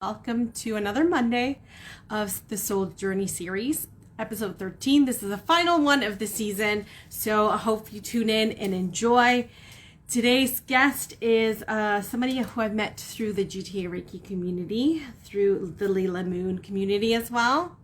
Welcome to another Monday of the Soul Journey series, episode 13. This is the final one of the season, so I hope you tune in and enjoy. Today's guest is somebody who I've met through the GTA Reiki community, through the Leila Moon community as well.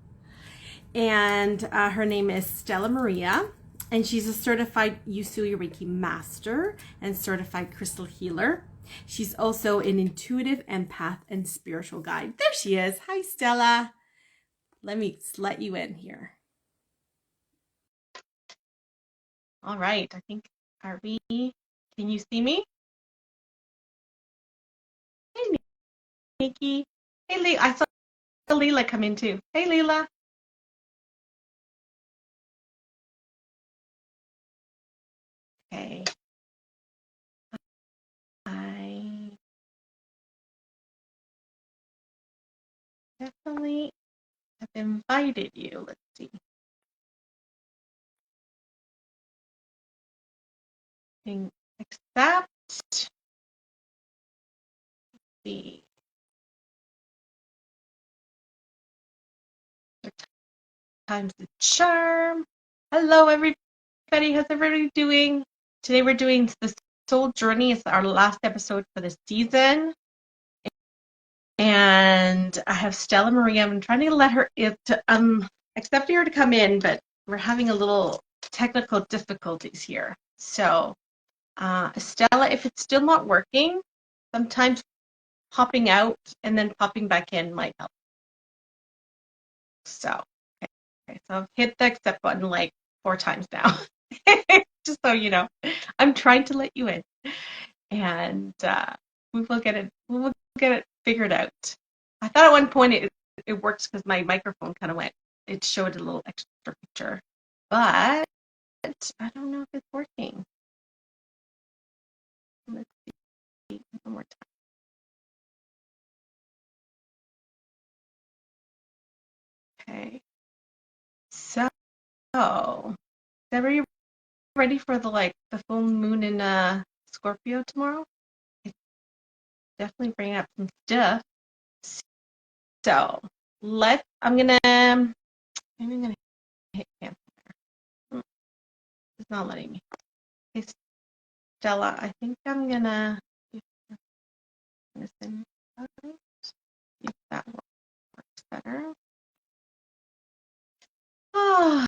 And her name is Stella Maria, and she's a certified Usui Reiki master and certified crystal healer. She's also an intuitive empath and spiritual guide. There she is. Hi, Stella. Let me let you in here. All right. I think, can you see me? Hey, Nikki. Hey, Leila. I saw Leila come in too. Hey, Leila. Okay. I definitely have invited you. Let's see. Accept. Let's see. Times the charm. Hello, everybody. How's everybody doing? Today we're doing the Soul Journey. It's our last episode for the season. And I have Stella Maria. I'm trying to let her, accepting her to come in, but we're having a little technical difficulties here. So, Stella, if it's still not working, sometimes popping out and then popping back in might help. So, okay, so I've hit the accept button like 4 times now. Just so you know, I'm trying to let you in, and we will get it figured out. I thought at one point it works because my microphone kind of went. It showed a little extra picture, but I don't know if it's working. Let's see one more time. Okay, so are you ready for the full moon in Scorpio tomorrow? It's definitely bringing up some stuff. So I'm gonna hit cancel. It's not letting me. Hey, Stella, I think I'm gonna see if that works better. Oh,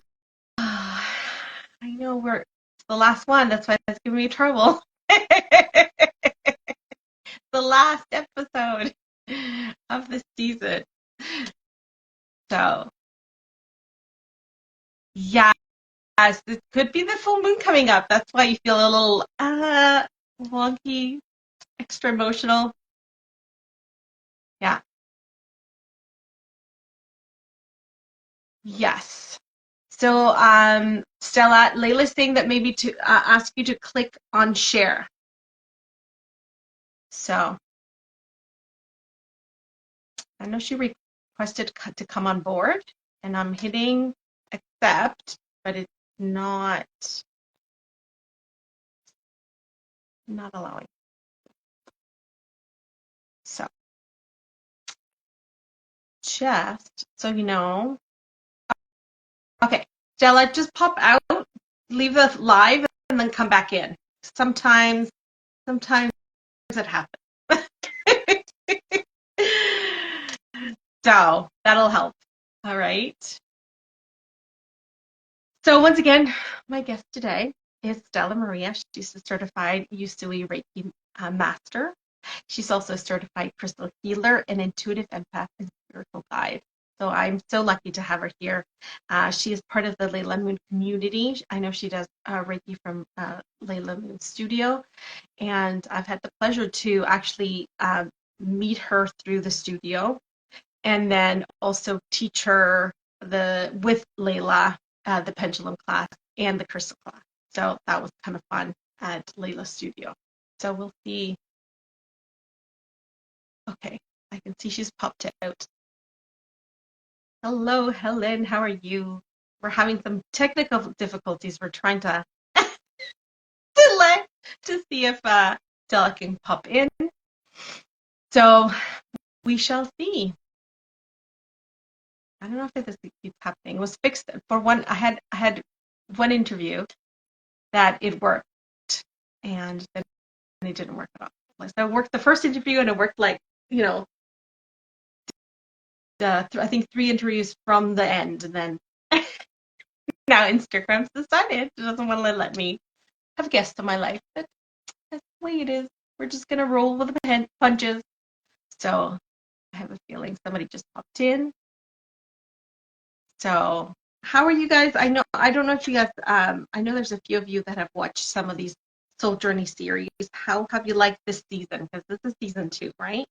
I know it's the last one. That's why it's giving me trouble. The last episode of the season. So, yes, it could be the full moon coming up. That's why you feel a little wonky, extra emotional. Yeah. Yes. So, Stella, Layla's saying that maybe to ask you to click on share. So, I know she requested to come on board, and I'm hitting accept, but it's not allowing. So, just so you know, okay, Stella, just pop out, leave the live, and then come back in. Sometimes it happens. So that'll help. All right. So once again, my guest today is Stella Maria. She's a certified Usui Reiki master. She's also a certified crystal healer, an intuitive empath, and spiritual guide. So I'm so lucky to have her here. She is part of the Leila Moon community. I know she does Reiki from Leila Moon Studio, and I've had the pleasure to actually meet her through the studio, and then also teach her with Leila the pendulum class and the crystal class. So that was kind of fun at Leila's studio. So we'll see. Okay, I can see she's popped out. Hello, Helen. How are you? We're having some technical difficulties. We're trying to to see if Stella can pop in. So we shall see. I don't know if this keeps happening. It was fixed for one. I had one interview that it worked, and then it didn't work at all. Like, so it worked the first interview, and it worked like, you know, I think 3 interviews from the end, and then now Instagram's decided it doesn't want to let me have guests in my life. But that's the way it is. We're just gonna roll with the punches. So I have a feeling somebody just popped in. So how are you guys? I don't know if you guys, I know there's a few of you that have watched some of these Soul Journey series. How have you liked this season? Because this is season 2, right?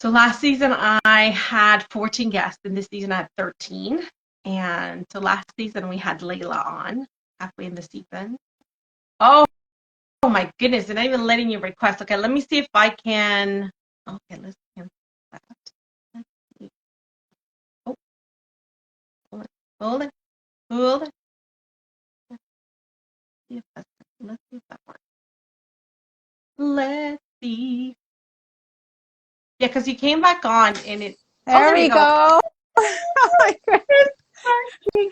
So last season I had 14 guests, and this season I had 13. And so last season we had Layla on halfway in the season. Oh, oh my goodness, they're not even letting you request. Okay, let me see if I can. Okay, let's cancel that. Let's see. Oh, hold it, hold it, hold it. Let's see if that works. Let's see. Yeah, because you came back on and it. There we go. Oh my goodness.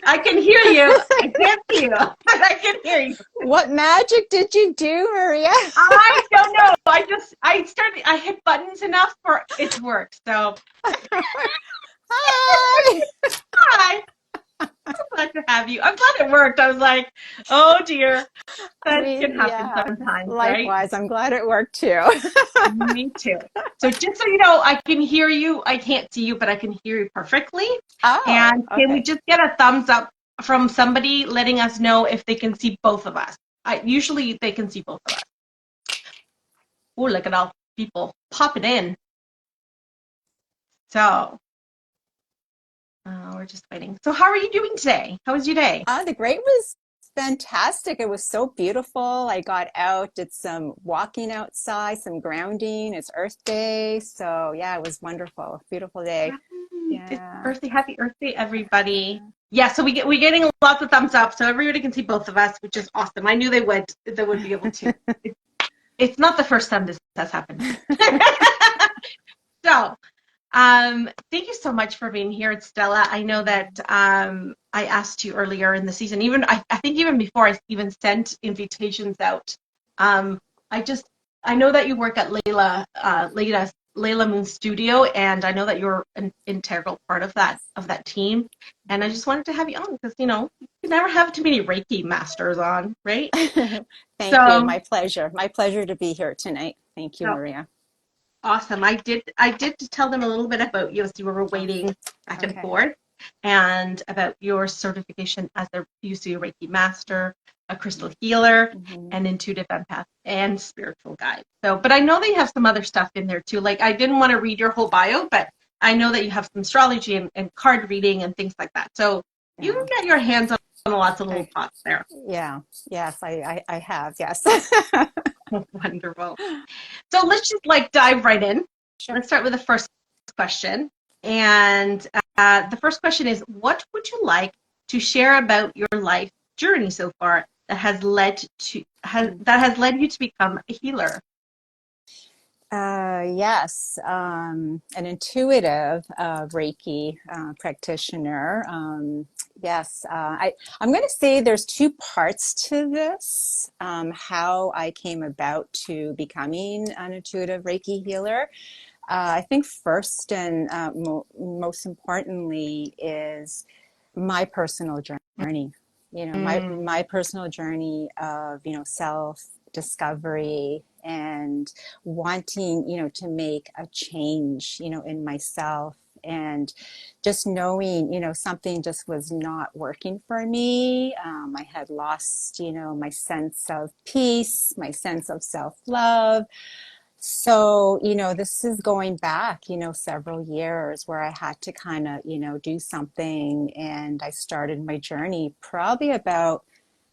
I can hear you. I can't see you, but I can hear you. What magic did you do, Maria? I don't know. I hit buttons enough for it to work. So Hi. hi. I'm glad to have you. I'm glad it worked. I was like, oh dear. That can happen Yeah, sometimes, right? likewise. I'm glad it worked too. Me too. So just so you know, I can hear you. I can't see you, but I can hear you perfectly. Oh, And can we okay. just get a thumbs up from somebody letting us know if they can see both of us? Usually they can see both of us. Oh, look at all people popping in. So we're just waiting. So how are you doing today? How was your day? The great was fantastic. It was so beautiful. I got out, did some walking outside, some grounding. It's Earth Day. So yeah, it was wonderful. Beautiful day. It's Yeah. Earth Day. Happy Earth Day, everybody. Yeah, so we're getting lots of thumbs up, so everybody can see both of us, which is awesome. I knew they would be able to. It's not the first time this has happened. So, thank you so much for being here, Stella. I know that I asked you earlier in the season, even I think even before I even sent invitations out. Um, I just I know that you work at Layla Moon Studio, and I know that you're an integral part of that team. And I just wanted to have you on because you never have too many Reiki masters on, right? Thank you. So, My pleasure. My pleasure to be here tonight. Thank you, so Maria. awesome. I did tell them a little bit about you as you were Oh, waiting back and okay. forth, and about your certification as a Usui Reiki master, a crystal healer, Mhm. an intuitive empath, and spiritual guide. So, but I know that you have some other stuff in there too. Like, I didn't want to read your whole bio, but I know that you have some astrology and card reading and things like that. So you Yeah. can get your hands on lots of little I, pots there. yeah. Yes, I have. Yes. Wonderful. So let's just like dive right in. Sure. Let's start with the first question. And the first question is, what would you like to share about your life journey so far that has led you to become a healer? Yes, an intuitive Reiki practitioner. Yes, I'm going to say there's two parts to this. How I came about to becoming an intuitive Reiki healer. I think first and most importantly is my personal journey. Mm, My personal journey of self discovery and wanting to make a change in myself, and just knowing something just was not working for me. I had lost my sense of peace, my sense of self-love. So, this is going back, several years where I had to kind of, do something. And I started my journey probably about,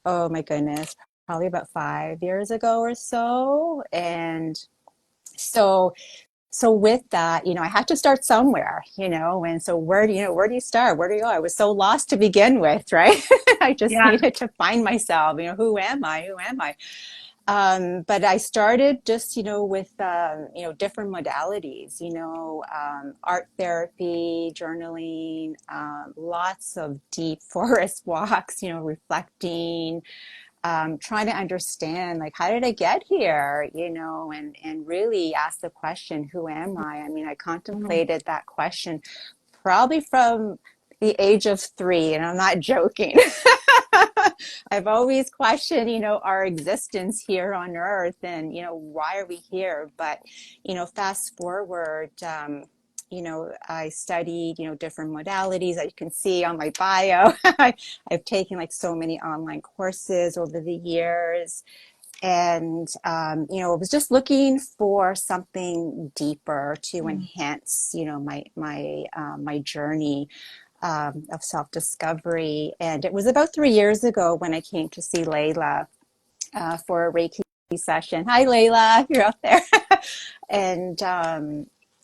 oh my goodness, probably about 5 years ago or so. And so, so with that, I had to start somewhere, and so where do you start? Where do you go? I was so lost to begin with, right? I just yeah. needed to find myself, who am I? Who am I? But I started just, with, different modalities, art therapy, journaling, lots of deep forest walks, reflecting, trying to understand, like, how did I get here, and really ask the question, who am I? I mean, I Mhm. contemplated that question probably from the age of 3, and I'm not joking. I've always questioned, our existence here on Earth, and, why are we here? But, fast forward, I studied, different modalities that you can see on my bio. I've taken like so many online courses over the years. And, I was just looking for something deeper to Mhm. enhance, my journey of self-discovery. And it was about 3 years ago when I came to see Layla for a Reiki session. Hi, Layla, you're out there. And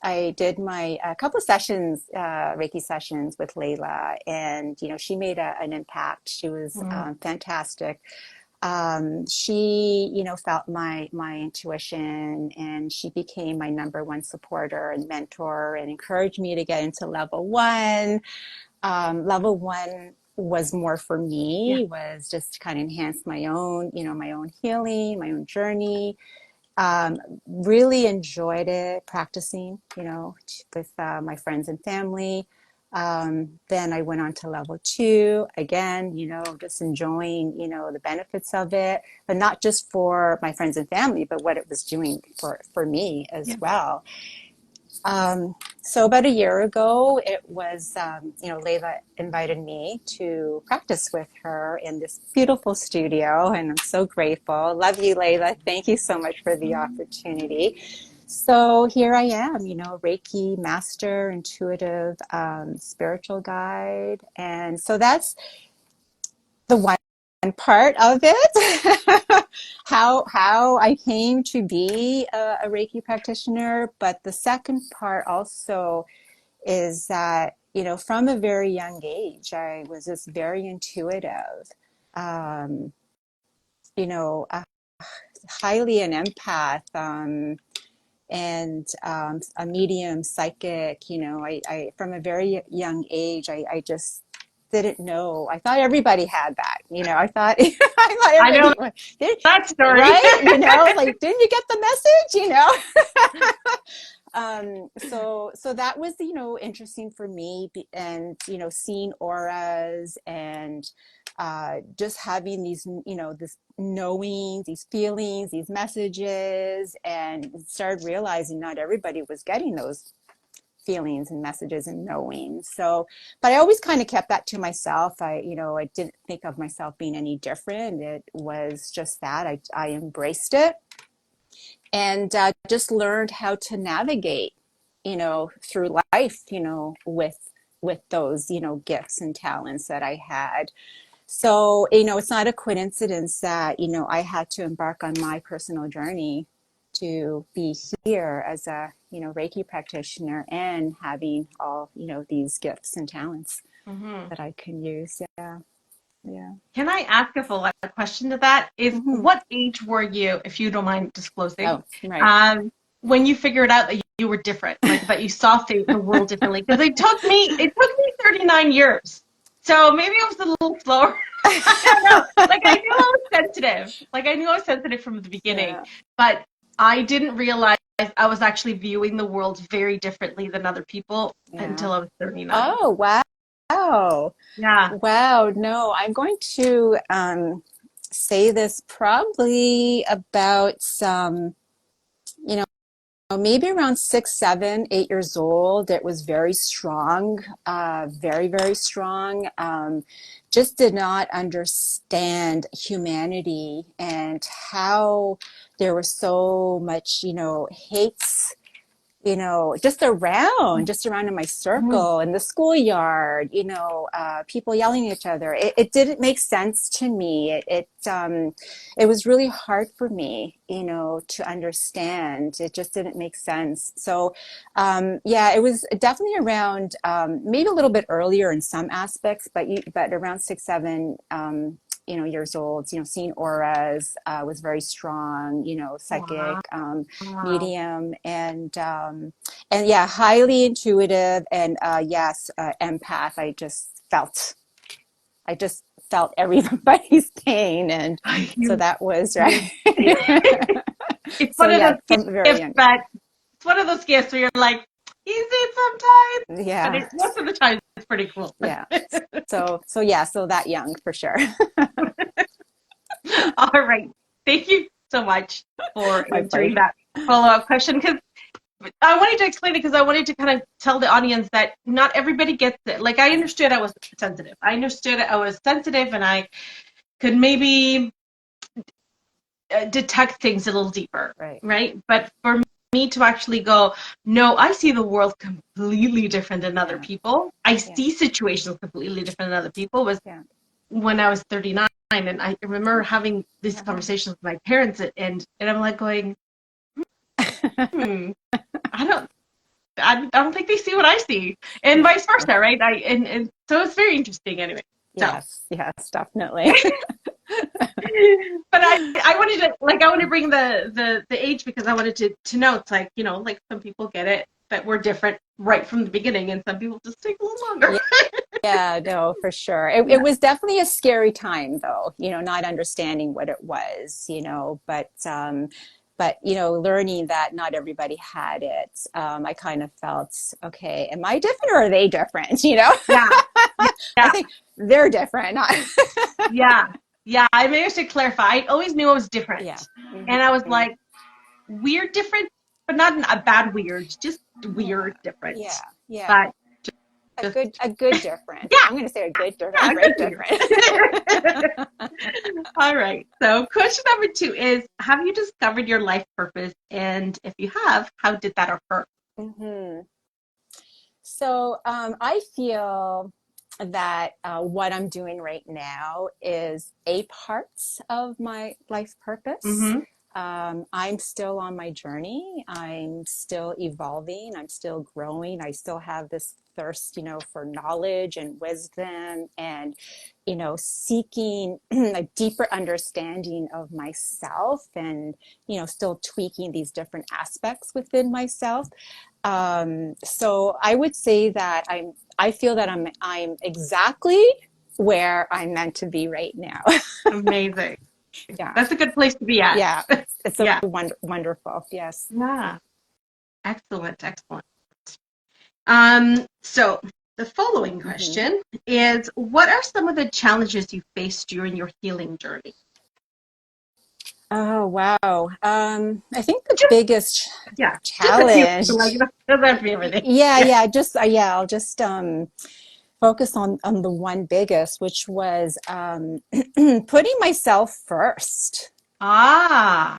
I did my a couple of sessions, Reiki sessions with Layla, and she made an impact. She was Mhm. fantastic. She, felt my intuition, and she became my number one supporter and mentor, and encouraged me to get into level one. Level one was more for Yeah. me, was just to kind of enhance my own, my own healing, my own journey. Really enjoyed it, practicing, with my friends and family. Then I went on to level two, again, just enjoying, the benefits of it, but not just for my friends and family, but what it was doing for me as Yeah. well. So about a year ago, it was, Layla invited me to practice with her in this beautiful studio, and I'm so grateful. Love you, Layla. Thank you so much for the Mhm. opportunity. So here I am, Reiki master, intuitive, spiritual guide. And so that's the one part of it, how I came to be a Reiki practitioner. But the second part also is that, from a very young age, I was just very intuitive, um, a, highly an empath, and a medium psychic. I from a very young age, I just didn't know. I thought everybody had that. I thought I thought I know everybody did, that story. right? Like, didn't you get the message? So that was, interesting for me, and, seeing auras, and just having these, this knowing, these feelings, these messages, and started realizing not everybody was getting those feelings and messages and knowing. So, but I always kind of kept that to myself. I didn't think of myself being any different. It was just that I embraced it, and just learned how to navigate, through life, with those, gifts and talents that I had. So, it's not a coincidence that, I had to embark on my personal journey to be here as a, Reiki practitioner, and having all, these gifts and talents Mhm. that I can use. Yeah. Yeah. Can I ask a follow-up question to that? Is Mm-hmm. what age were you, if you don't mind disclosing, Oh, right. um, when you figured out that you were different, like that you saw the world differently? Because it took me 39 years. So maybe I was a little slower. I don't know. Like I knew I was sensitive. Like I knew I was sensitive from the beginning, Yeah. but I didn't realize I was actually viewing the world very differently than other people Yeah. until I was 39. Oh, wow. Yeah. Wow. No, I'm going to say this probably about you know, maybe around 6, 7, 8 years old. It was very strong, very, very strong. Just did not understand humanity, and how there was so much, hates, just around in my Mhm. circle, in the schoolyard, people yelling at each other. It didn't make sense to me. It was really hard for me, to understand. It just didn't make sense. So, yeah, it was definitely around, maybe a little bit earlier in some aspects, but around 6, 7, years old, seeing auras, was very strong, psychic, Wow. medium, and yeah, highly intuitive, and yes, empath. I just felt everybody's pain, and so You, that was right. you, it's So one of yeah, those from very gifts young. that it's one of those gifts where you're like, easy sometimes, but Yeah, most of the time it's pretty cool. yeah. So yeah, so that young for sure. All right. Thank you so much for My answering pleasure. that follow-up question, because I wanted to explain it, because I wanted to kind of tell the audience that not everybody gets it. Like, I understood I was sensitive. I understood I was sensitive, and I could maybe detect things a little deeper, Right. right? But for me to actually go, no, I see the world completely different than other Yeah. people. I Yeah. see situations completely different than other people, was Yeah. when I was 39. And I remember having these Uh-huh. conversations with my parents, and I'm like going, hmm, I don't, I don't think they see what I see, and Yeah. vice versa, right? And so it's very interesting anyway. So, Yes. Yes. Definitely. but I wanted to, like, I want to bring the age, because I wanted to know, it's like, like some people get it that we're different right from the beginning, and some people just take a little longer. Yeah. Yeah, no, for sure. It was definitely a scary time, though, not understanding what it was, but learning that not everybody had it. I kind of felt, okay, am I different or are they different? Yeah, I yeah, think they're different. Not yeah, yeah. I maybe I should clarify. I always knew I was different, yeah. Hmm. and I was like, weird different, but not in a bad weird, just weird different. Yeah. Yeah. But A just, good different. yeah, I'm going to say a good different, yeah, not good great weird. different. All right. So question number 2 is, have you discovered your life purpose? And if you have, how did that occur? Hmm. So I feel that what I'm doing right now is a part of my life purpose. Mm-hmm. I'm still on my journey. I'm still evolving. I'm still growing. I still have this thirst, for knowledge and wisdom, and, seeking a deeper understanding of myself, and, still tweaking these different aspects within myself. So I would say that I feel that I'm exactly where I'm meant to be right now. Amazing. Yeah. That's a good place to be at. Yeah. It's so Yeah. wonderful. Yes. Yeah. Excellent. Excellent. So the following Hmm. question is, what are some of the challenges you faced during your healing journey? Oh, wow. I think the Just, biggest yeah, just a few. Like, challenge, doesn't have to be everything. yeah, Yeah. yeah, I'll just focus on the one biggest, which was putting myself first. Ah.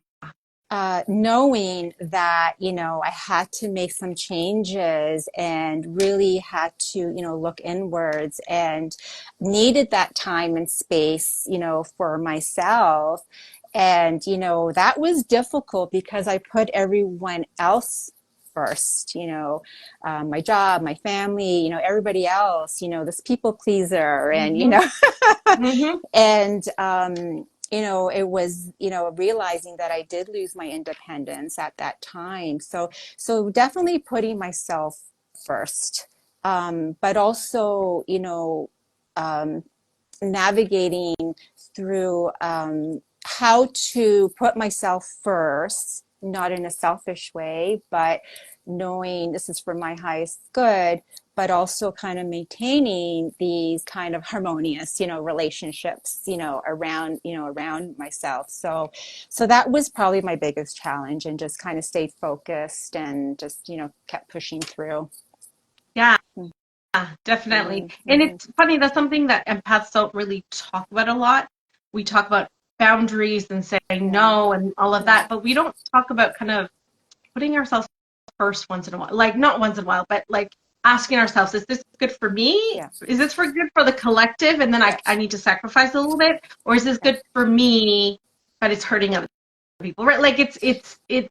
Knowing that, I had to make some changes and really had to, look inwards, and needed that time and space, for myself. And, that was difficult because I put everyone else first, my job, my family, everybody else, this people pleaser, and, Mm-hmm. Mm-hmm. and it was realizing that I did lose my independence at that time. So definitely putting myself first, but also um, navigating through how to put myself first, not in a selfish way, but knowing this is for my highest good, but also kind of maintaining these kind of harmonious, relationships, around myself. So that was probably my biggest challenge, and just kind of stayed focused and just, kept pushing through. Yeah. Definitely. And Mm-hmm. it's funny, that's something that empaths don't really talk about a lot. We talk about boundaries and saying Yeah. no and all of Yeah. that, but we don't talk about kind of putting ourselves first once in a while. Like, not once in a while, but like asking ourselves, is this good for me? Yeah. Is this for good for the collective? And then I Yes. need to sacrifice a little bit? Or is this Yeah. good for me, but it's hurting other people, right? Like, Yeah.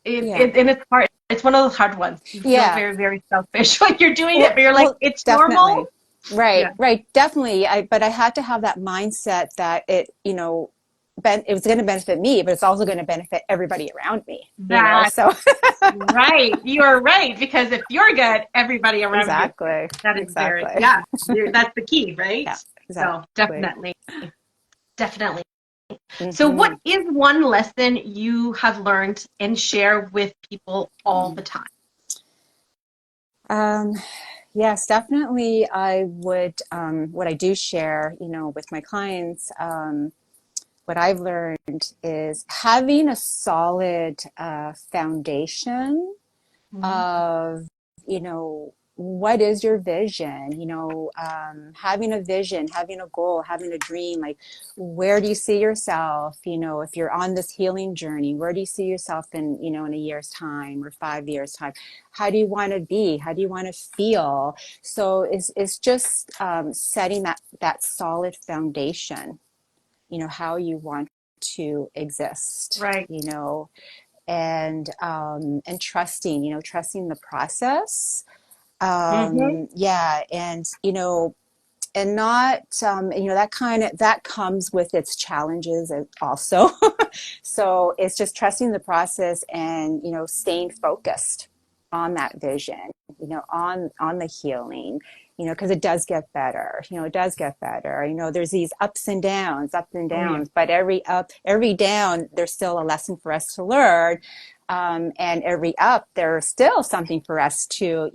and it's hard. It's one of those hard ones. You feel Yeah. very, very selfish when you're doing it, Well, but you're like, well, it's normal. definitely. Right, Yeah, right, definitely. But I had to have that mindset that it was going to benefit me, but it's also going to benefit everybody around me, that's so right. You are right. Because if you're good, everybody around you is good. exactly, That is very, exactly. yeah, that's the key, right? Yeah, So exactly. definitely, definitely. So, what Hmm. is one lesson you have learned and share with people all the time? Um, yes, definitely. I would, what I do share, with my clients, what I've learned is having a solid foundation Mhm. of, what is your vision? Having a vision, having a goal, having a dream. Like, where do you see yourself? If you're on this healing journey, where do you see yourself in a year's time or 5 years time? How do you want to be? How do you want to feel? So it's just setting that solid foundation. How you want to exist. Right. And trusting the process. Hmm. Yeah, and not that comes with its challenges also. So it's just trusting the process and staying focused on that vision, on the healing, because it does get better. It does get better. There's these ups and Oh, yeah. downs, but every up, every down, there's still a lesson for us to learn. And every up, there's still something for us to,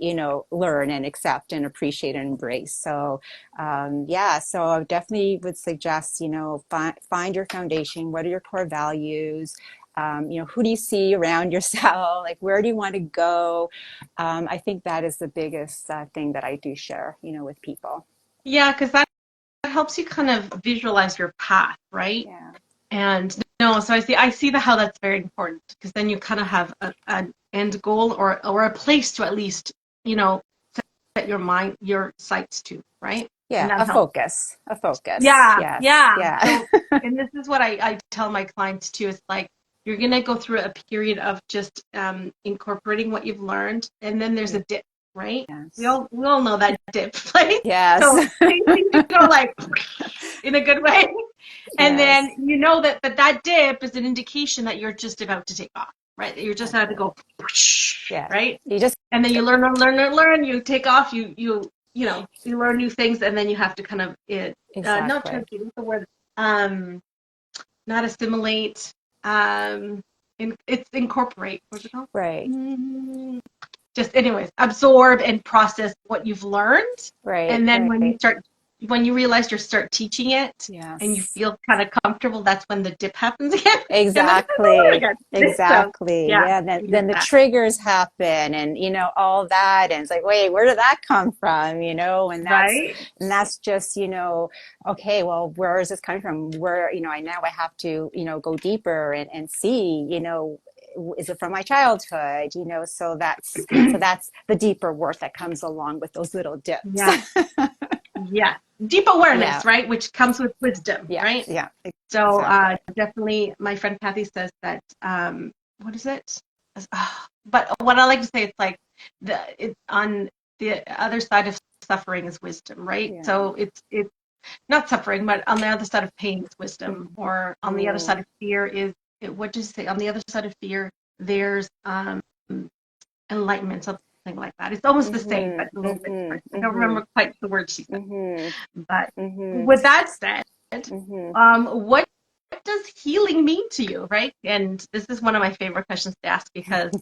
learn and accept and appreciate and embrace. So, yeah, so I definitely would suggest, find your foundation. What are your core values? Who do you see around yourself? Like, where do you want to go? I think that is the biggest thing that I do share, with people. Yeah, because that helps you kind of visualize your path, right? Yeah. And no, so I see the how that's very important because then you kind of have an end goal or a place to at least, you know, set your sights to, right? And Yeah. that A helps. focus. A focus. Yeah, Yes. yeah. Yeah. So, and this is what I tell my clients too. It's like you're gonna go through a period of just incorporating what you've learned, and then there's a dip, right? We Yes. all we all know that dip, right? Yes. So things seem to go like in a good way, and then Yes. you know that dip is an indication that you're just about to take off, right? That you're just about to Exactly. go, Yeah. right? You just, And then you learn, learn, learn, learn, learn. You take off. You learn new things, and then you have to kind of not exactly. translate. What's the word? Um, not assimilate. It's incorporate. What's it called? Right. Just anyways, absorb and process what you've learned, Right. and then Right. when you realize you start teaching it, and you Yes. feel kind of comfortable, that's when the dip happens again, and then it's all over Exactly. again. So Exactly. yeah, Yeah. Then, you get then the that. triggers happen and, all that. And it's like, wait, where did that come from? Right? And that's just, okay, well, where is this coming from? Where, I have to, go deeper and see, is it from my childhood? So that's the deeper work that comes along with those little dips. Yeah. Yeah. Deep Yeah. awareness, right? Which comes with wisdom, Yeah. right? Yeah. So Exactly. definitely, my friend Kathy says that. What is it? But what I like to say, it's like it's on the other side of suffering is wisdom, right? Yeah. So it's not suffering, but on the other side of pain is wisdom, or on the other Mm-hmm. side of fear is what does it say? On the other side of fear, there's enlightenment, something like that. It's almost the same, Mm-hmm. but a little bit Mm-hmm. different. I don't Mm-hmm. remember quite the word she said. Mm-hmm. But Mm-hmm. with that said, Mm-hmm. what does healing mean to you, right? And this is one of my favorite questions to ask because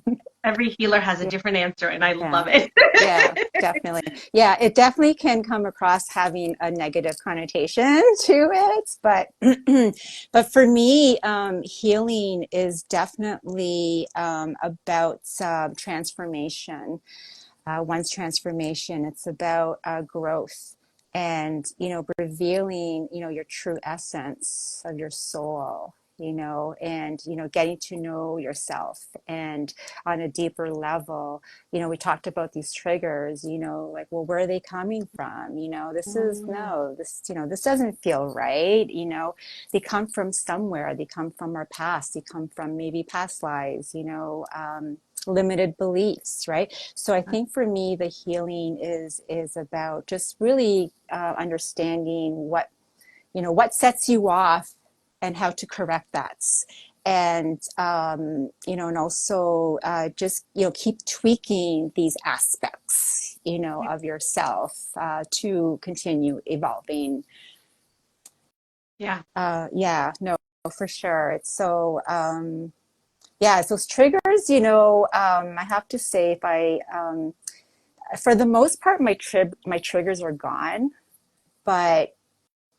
every healer has a different answer, and I love Yeah. it. Yeah, definitely. Yeah, it definitely can come across having a negative connotation to it, but but for me, healing is definitely about transformation. One's transformation. It's about growth and revealing your true essence of your soul. and, getting to know yourself and on a deeper level. We talked about these triggers, like, well, where are they coming from? This is, Mm, no, this doesn't feel right. They come from somewhere. They come from our past. They come from maybe past lives, limited beliefs, right? So I think for me, the healing is about just really understanding what sets you off and how to correct that. And and also just keep tweaking these aspects of yourself to continue evolving. yeah. Yeah, no, for sure. It's so yeah, so those triggers, I have to say, if I for the most part, my triggers are gone, but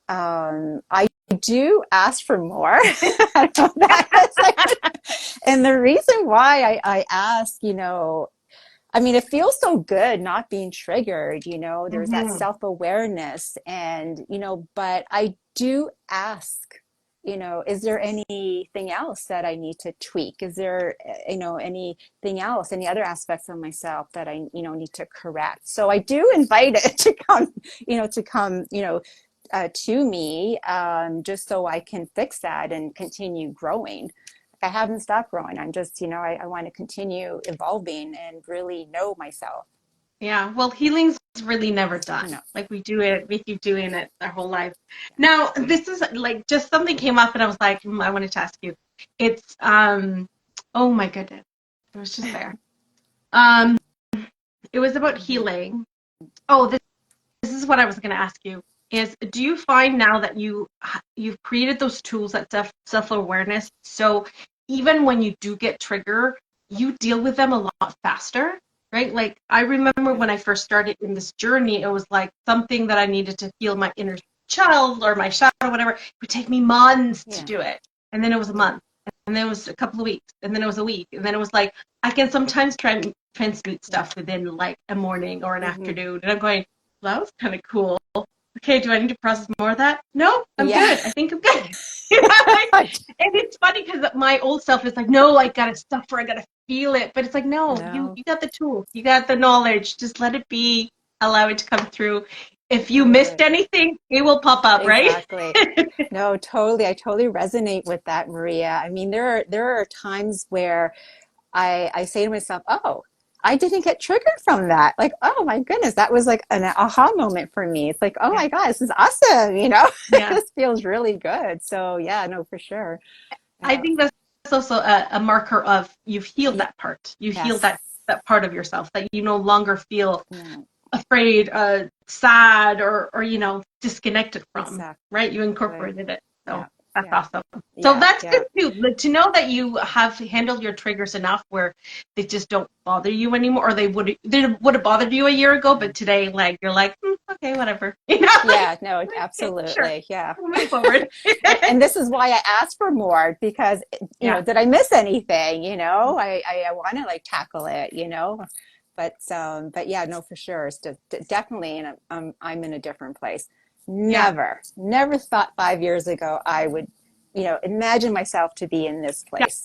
I do ask for more. I don't know and the reason why I ask, I mean, it feels so good not being triggered, there's that Hmm. self-awareness and, but I do ask, is there anything else that I need to tweak? Is there, anything else, any other aspects of myself that I, need to correct? So I do invite it to come, to me, just so I can fix that and continue growing. I haven't stopped growing. I'm just, I want to continue evolving and really know myself. Yeah. Well, healing's really never No. done. Like we do it, we keep doing it our whole life. Now, this is like just something came up and I was like, I wanted to ask you. It's oh my goodness. It was just there. Um, it was about Mm-hmm. healing. Oh, this is what I was going to ask you is do you find now that you've created those tools that self-awareness, so even when you do get trigger, you deal with them a lot faster, right? Like I remember when I first started in this journey, it was like something that I needed to heal my inner child or my shadow or whatever. It would take me months to Yeah. do it. And then it was a Yeah. month. And then it was a couple of weeks. And then it was a week. And then it was like I can sometimes try and transmute Yeah. stuff within like a morning or an Mm-hmm. afternoon. And I'm going, well, that was kind of cool. Okay, do I need to process more of that? No, I'm Yeah. good. I think I'm good. Like, and it's funny because my old self is like, no, I gotta suffer, I gotta feel it. But it's like, no, No. you got the tools, you got the knowledge. Just let it be, allow it to come through. If you missed Totally. anything, it will pop up, right? Exactly. No, totally. I totally resonate with that, Maria. I mean, there are times where I say to myself, oh, I didn't get triggered from that. Like, oh my goodness, that was like an aha moment for me. It's like, oh Yeah, my God, this is awesome. yeah. This feels really good. So yeah, no, for sure. I Yeah. think that's also a marker of you've healed that part. You healed Yes. that part of yourself that you no longer feel No, afraid, sad, or disconnected from, right? You exactly. incorporated it. So Yeah. that's Yeah. awesome. So Yeah. that's Yeah. good too. Like, to know that you have handled your triggers enough where they just don't bother you anymore, or they would have bothered you a year ago, but today, like you're like, okay, whatever, like, Yeah, no, okay, sure, absolutely. Yeah. we'll move forward. And this is why I asked for more because, Yeah, did I miss anything? I want to like tackle it, but yeah, no, for sure. It's definitely, and I'm in a different place. yeah, Never thought 5 years ago I would, imagine myself to be in yeah,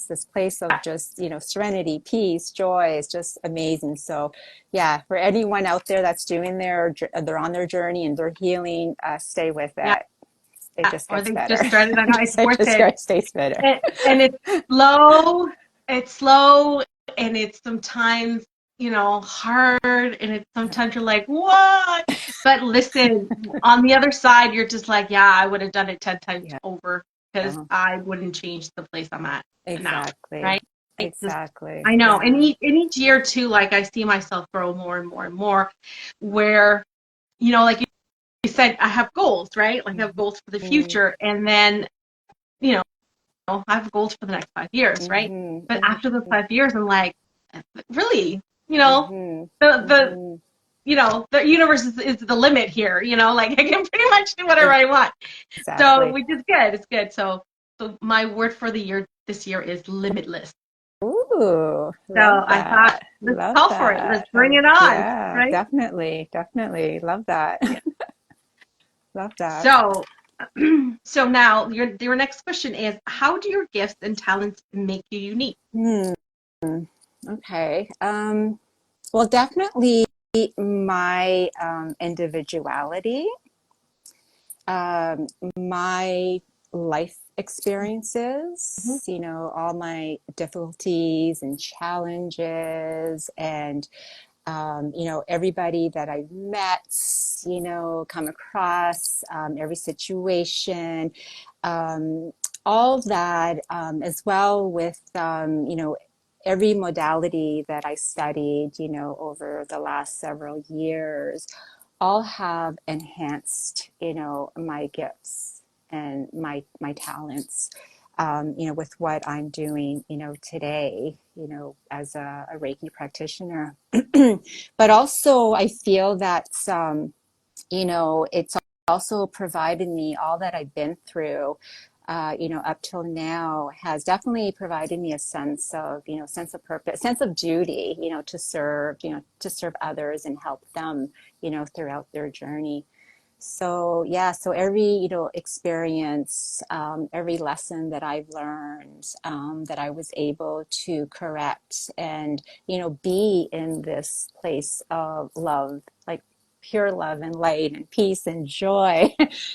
this place of just, serenity, peace, joy. It's just amazing. So yeah, for anyone out there that's doing they're on their journey and they're healing, stay with yeah. it. It just Or gets they've better. just started on, it's It worth just it. stays better. And slow. It's slow, and it's sometimes hard, and it's sometimes you're like, what? But listen, on the other side, you're just like, yeah, I would have done it 10 times Yeah. over because Uh-huh. I wouldn't change the place I'm at now, Exactly. right? Just Exactly. I know, and Yeah. each year too, like I see myself grow more and more and more, where like you said, I have goals, right? Like I have goals for the Mm-hmm. future, and then you know I have goals for the next 5 years, right? Mm-hmm. But after those Mm-hmm. 5 years, I'm like, really, Mm-hmm. the Mm-hmm. the universe is the limit here, like I can pretty much do whatever I want. So, Exactly. which is good. It's good. So my word for the year this year is limitless. Ooh, So love I thought, that. let's Love call for it. Let's that. bring it on, Yeah, right? definitely. Definitely. Love that. Yeah. Love that. So So now your next question is, how do your gifts and talents make you unique? Hmm. Okay. Well, definitely my individuality, um, my life Mhm. experiences, all my difficulties and challenges, and everybody that I've met, come across, every situation, um, all of that, as well with, every modality that I studied, over the last several years, all have enhanced, my gifts and my talents, with what I'm doing, today, as a Reiki practitioner. But also, I feel that, it's also provided me all that I've been through. Up till now has definitely provided me a sense of, sense of purpose, sense of duty, to serve others and help them, throughout their journey. So yeah, so every experience, every lesson that I've learned, that I was able to correct and be in this place of love, like pure love and light and peace and joy.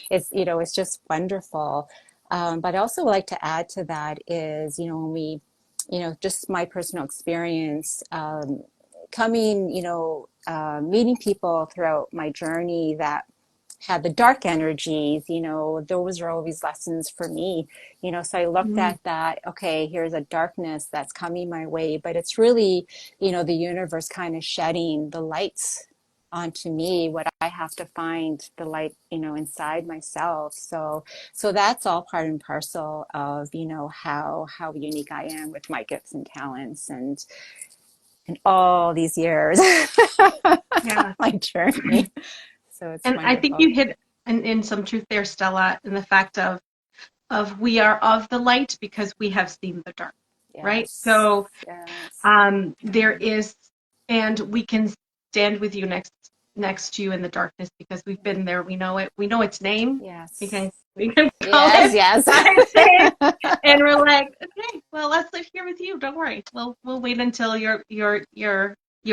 It's just wonderful. But I also would like to add to that is, when we, just my personal experience, coming, meeting people throughout my journey that had the dark energies, those are always lessons for me, so I looked Mhm. at that. Okay, here's a darkness that's coming my way, but it's really, the universe kind of shedding the lights onto me, what I have to find the light, inside myself. So that's all part and parcel of, how unique I am with my gifts and talents, and all these years Yeah. my journey. So it's And I think wonderful. you hit in some truth there, Stella, in the fact of we are of the light because we have seen the dark, right? Yes, So yes, there is, and we can stand with you next to you in the darkness because we've been there. We know it. We know its name. yes, We can call yes, it yes. by its name, and we're like, okay, well, let's live here with you. Don't worry. We'll wait until your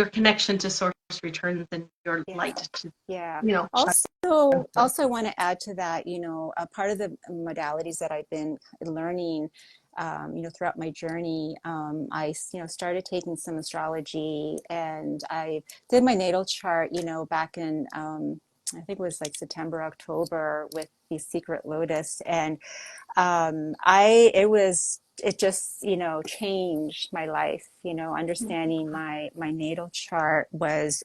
connection to source returns and your light Yeah, to yeah. shine through. Also want to add to that, a part of the modalities that I've been learning, throughout my journey. I, started taking some astrology, and I did my natal chart, back in, I think it was like September, October, with the Secret Lotus, and it just, changed my life. Understanding my natal chart was,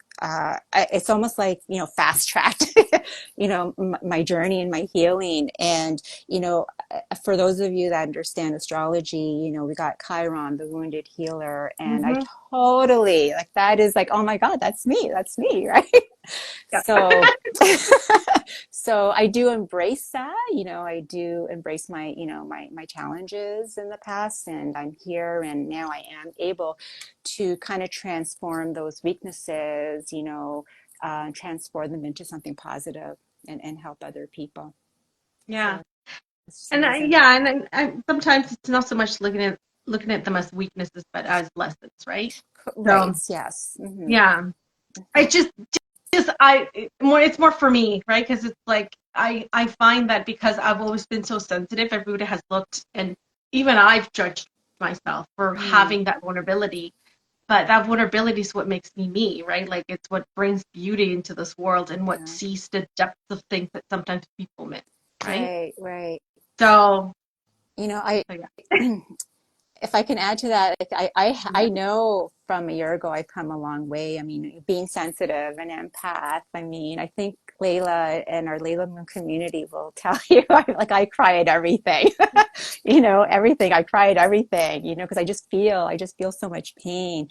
it's almost like, fast tracked, my journey and my healing. And, for those of you that understand astrology, we got Chiron, the wounded healer. And I Mm-hmm. totally, like, that is like, oh my God, that's me, right? Yeah. So, so I do embrace that. I do embrace my, my challenges in the past, and I'm here, and now I am able to kind of transform those weaknesses, transform them into something positive, and help other people. Yeah. So it's just And amazing. yeah, and sometimes it's not so much looking at them as weaknesses, but as lessons, right? Right. So Yes. Hmm. yeah, I just it's more for me, right? Because it's like I find that because I've always been so sensitive, everybody has looked, and even I've judged myself for Mm, having that vulnerability. But that vulnerability is what makes me, right? Like it's what brings beauty into this world and what yeah. sees the depths of things that sometimes people miss, right? Right. Right. So, I so yeah. if I can add to that, like I Yeah. know from a year ago I've come a long way. I mean, being sensitive and empath. I mean, I think Layla and our Layla Moon community will tell you, like I cry at everything, everything. I cry at everything, because I just feel so much pain.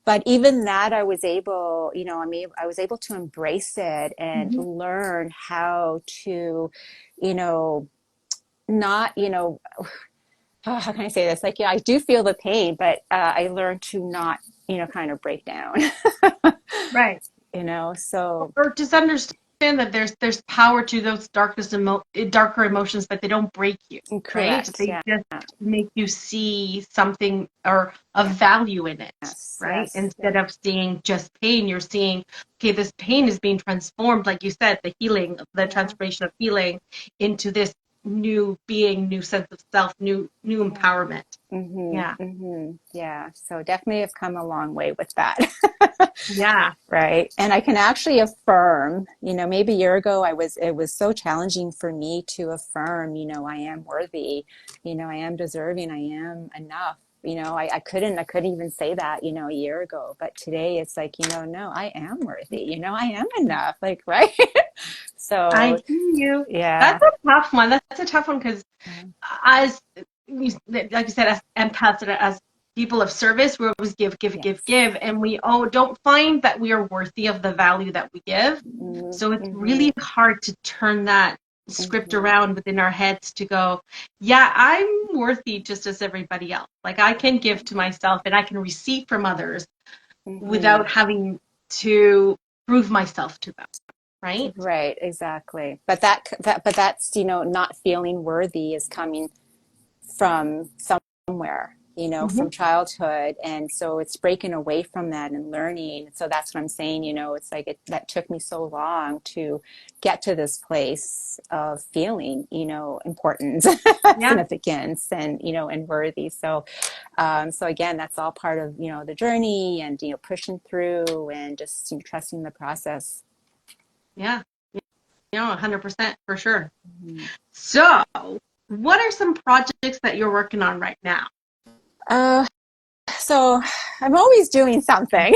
But even that, I was able, I was able to embrace it and Mm-hmm. learn how to, you know, not, how can I say this? Like, yeah, I do feel the pain, but I learned to not, kind of break down, Right. so Or just understand understand that there's power to those darker emotions, but they don't break you, right? Correct. They Yeah. just make you see something or a Yeah. value in it, Yes. right? Yes. Instead of seeing just pain, you're seeing, okay, this pain is being transformed, like you said, the healing, the Yeah. transformation of healing into this new being, new sense of self, new Yeah. empowerment. Yeah. Yeah. So definitely have come a long way with that. Yeah. Right. And I can actually affirm, maybe a year ago it was so challenging for me to affirm, I am worthy, I am deserving, I am enough. I couldn't even say that, a year ago, but today it's like, no, I am worthy, I am enough, like, right. I So, hear you. yeah. That's a tough one. That's a tough one because Yeah. as like you said, as empaths, as people of service, we always give, give, give, Yes. give, and we don't find that we are worthy of the value that we give. So it's Mm-hmm. really hard to turn that script Mm-hmm. around within our heads to go, yeah, I'm worthy just as everybody else. Like I can give to myself and I can receive from others Mm-hmm. without having to prove myself to them, right? Right, exactly. But that's, not feeling worthy is coming from somewhere, Mm-hmm. from childhood. And so it's breaking away from that and learning. So that's what I'm saying, it's like that took me so long to get to this place of feeling, importance, Yeah, significance, and worthy. So again, that's all part of, the journey and, pushing through and just trusting the process. yeah, 100% for sure. Mhm. So, what are some projects that you're working on right now? Uh, so I'm always doing something.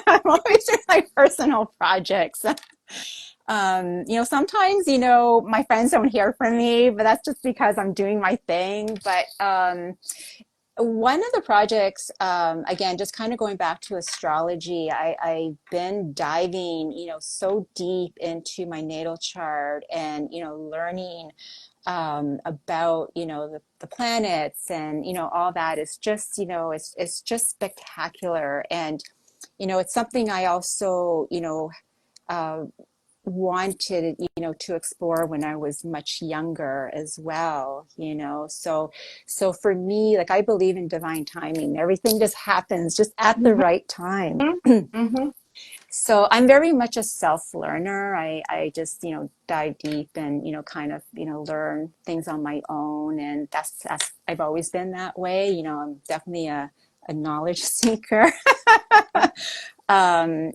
I'm always doing my personal projects. Sometimes, my friends don't hear from me, but that's just because I'm doing my thing. But one of the projects, again, just kind of going back to astrology, I've been diving, so deep into my natal chart and, learning about, the planets and, all that is just, it's just spectacular. And, it's something I also, uh, wanted, to explore when I was much younger as well, so for me, like, I believe in divine timing. Everything just happens just at the Mm-hmm, right time. mm-hmm. So I'm very much a self-learner. I just, dive deep and, kind of, learn things on my own. And that's I've always been that way. I'm definitely a knowledge seeker. So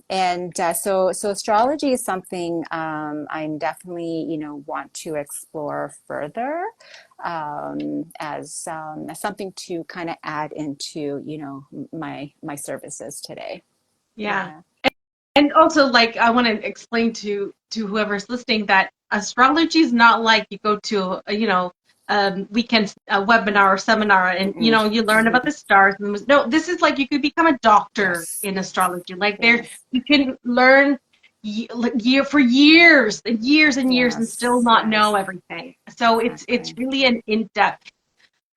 astrology is something I'm definitely, want to explore further as something to kind of add into, my services today. Yeah. Yeah. And also, like, I want to explain to whoever's listening that astrology is not like you go to weekend webinar or seminar and Mm-mm. you learn about Mm-hmm. the stars. And no, this is like you could become a doctor Yes. in astrology. Like there, Yes. you can learn like year for years and years and years and still Yes. not know Yes. everything. So it's Exactly. really an in-depth,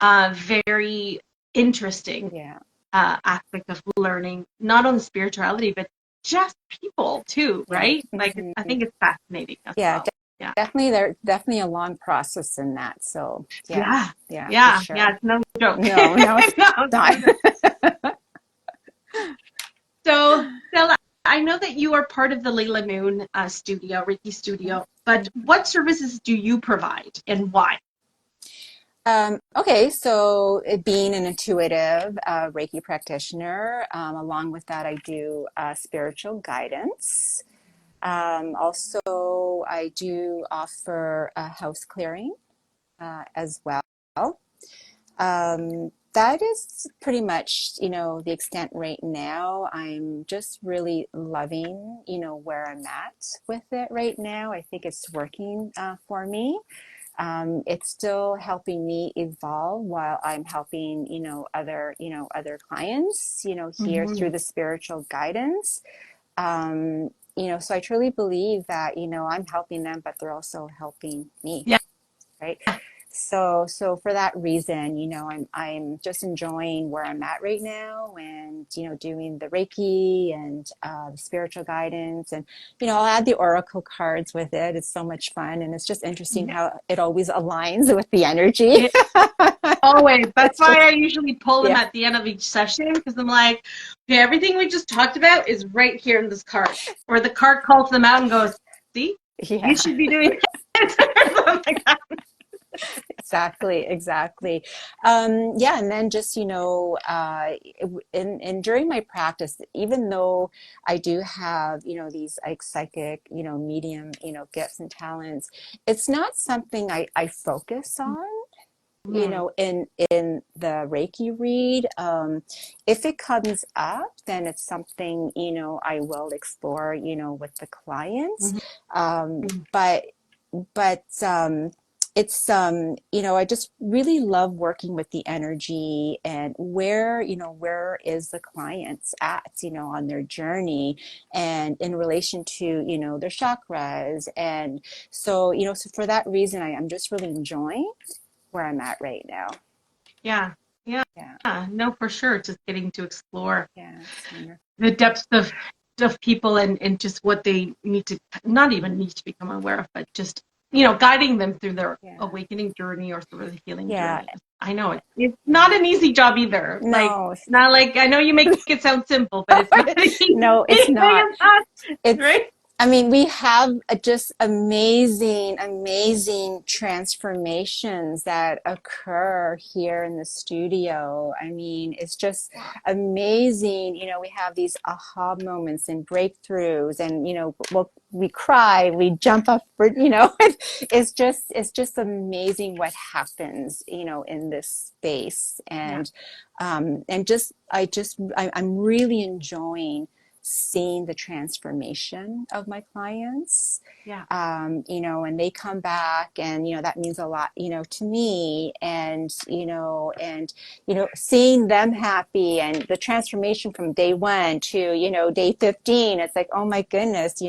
very interesting Yeah. aspect of learning, not only spirituality, but just people too, Yeah. right? Like, Mm-hmm. I think it's fascinating as Yeah. well. Yeah. Definitely, there's definitely a long process in that. So yeah. Yeah. Yeah, for Yeah. Yeah. sure. It's no joke. No, no, it's No, it's not. no joke. So, Stella, I know that you are part of the Layla Moon studio, Reiki studio, but what services do you provide and why? Okay, so being an intuitive Reiki practitioner, along with that, I do spiritual guidance. Also, I do offer house clearing as well. That is pretty much, the extent right now. I'm just really loving, where I'm at with it right now. I think it's working for me. It's still helping me evolve while I'm helping, other clients, here Mm-hmm. through the spiritual guidance. So I truly believe that, I'm helping them, but they're also helping me, Yeah. right? So for that reason, I'm just enjoying where I'm at right now, and doing the Reiki and the spiritual guidance, and I'll add the oracle cards with it. It's so much fun, and it's just interesting Yeah. how it always aligns with the energy. It always. That's It's why just I usually pull them yeah, at the end of each session, because I'm like, okay, everything we just talked about is right here in this card. Or the card calls them out and goes, see, you yeah. should be doing this. Or something like that. Exactly. Yeah, and then just in during my practice, even though I do have these like psychic medium gifts and talents, it's not something I focus on. Mm, In the Reiki read, if it comes up, then it's something I will explore with the clients. mhm, mhm. But it's I just really love working with the energy, and where is the clients at on their journey, and in relation to their chakras. And so for that reason, I'm just really enjoying where I'm at right now. Yeah, yeah, Yeah, yeah. No, for sure. Just getting to explore yeah, it's wonderful. the depths of people, and just what they need to, not even need to become aware of, but just guiding them through their Yeah, awakening journey or through the healing yeah, journey. I know it's yeah. not an easy job either. Like, No, not like, I know you make it sound simple, but it's not an easy no, it's thing, not. It's, right? I mean, we have just amazing transformations that occur here in the studio. I mean, it's just amazing. We have these aha moments and breakthroughs, and we cry, we jump up it's just amazing what happens, in this space. Yeah, And I'm really enjoying seeing the transformation of my clients. yeah, And they come back, and that means a lot to me. And seeing them happy, and the transformation from day 1 to day 15, it's like, oh my goodness,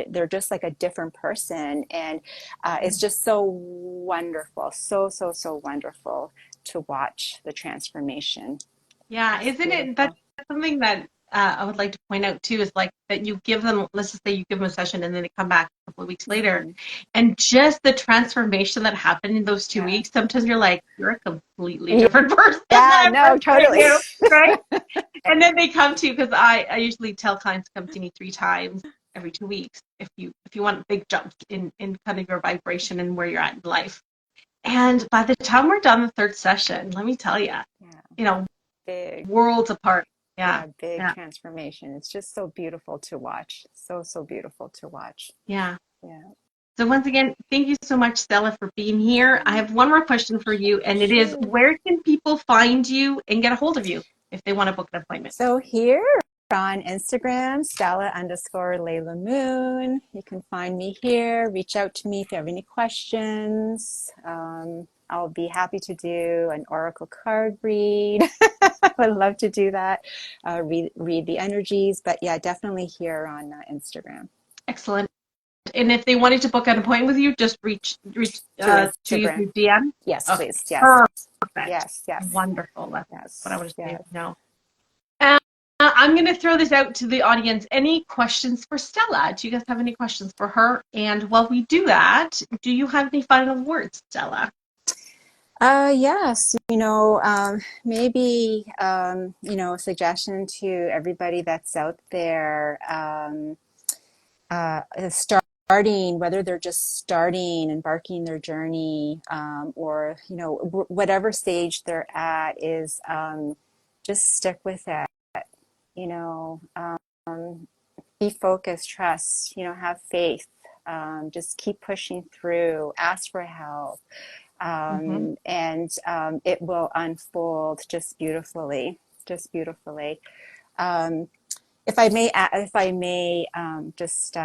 they're just like a different person. And it's just so wonderful, so wonderful to watch the transformation. yeah. It's Isn't it, that's beautiful. something that I would like to point out too, is like that you give them, let's just say you give them a session and then they come back a couple of weeks later, Mhm. and just the transformation that happened in those two Yeah. weeks, sometimes you're like, you're a completely different person than Yeah, I no, first met totally. you, right? And then they come to you, because I usually tell clients to come to me 3 times every 2 weeks if you want big jumps in kind of your vibration and where you're at in life. And by the time we're done the third session, let me tell you, Yeah, you know, big, worlds apart. Yeah, yeah, big yeah, transformation. It's just so beautiful to watch. So beautiful to watch. yeah. Yeah. So once again, thank you so much, Stella, for being here. I have one more question for you, and it is, Sure. where can people find you and get a hold of you if they want to book an appointment? So here on Instagram, Stella_Layla Moon. You can find me here. Reach out to me if you have any questions. I'll be happy to do an oracle card read. I would love to do that. Read the energies, but yeah, definitely here on Instagram. Excellent. And if they wanted to book an appointment with you, just reach To to you Instagram. through DM. Yes, Okay, please. Yes. perfect. Yes, yes, Wonderful. That's what I yes, would say. yes. No. Uh, I'm going to throw this out to the audience. Any questions for Stella? Do you guys have any questions for her? And while we do that, do you have any final words, Stella? Yes, maybe, a suggestion to everybody that's out there, starting, whether they're just starting, embarking their journey, or, whatever stage they're at, is just stick with it, you know, be focused, trust, have faith, just keep pushing through, ask for help, Mm-hmm. and it will unfold just beautifully, just beautifully. Um, if I may, just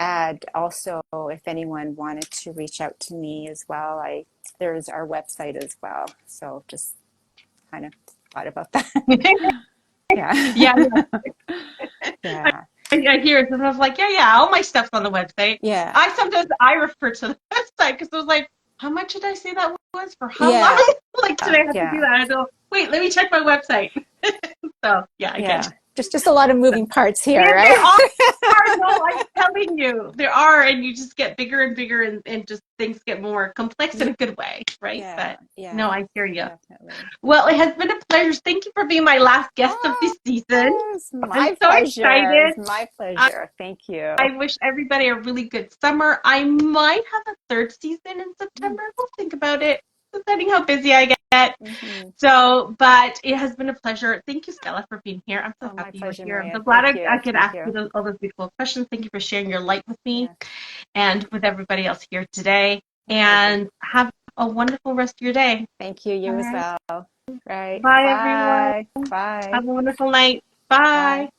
add also, if anyone wanted to reach out to me as well, there's our website as well. So just kind of thought about that. Yeah, Yeah, I, yeah, I hear it. And I was like, yeah, all my stuff's on the website. yeah, I refer to the website because I was like, how much did I say that was for how Yeah, long? Like today I have to do yeah, that. I go, wait, let me check my website. So yeah, I yeah. get. Just a lot of moving parts here, Yeah, right? there are. No, I'm telling you, there are, and you just get bigger and bigger, and just things get more complex in a good way, right? Yeah, But no, yeah, I hear you. definitely. Well, it has been a pleasure. Thank you for being my last guest of Oh, this season. it's I'm my so pleasure. excited. It's my I, pleasure. Thank you. I wish everybody a really good summer. I might have a third season in September. We'll think about it, depending how busy I get. Mm-hmm. So, but it has been a pleasure. Thank you, Stella, for being here. I'm so Oh, my happy you were pleasure, here. I'm Maria. so glad Thank I you. could Thank ask you you. all those beautiful questions. Thank you for sharing your light with me Yeah, and with everybody else here today. my pleasure. And have a wonderful rest of your day. Thank you. All You as right. well. Right. Bye, everyone. Bye. Bye. Have a wonderful night. Bye. Bye.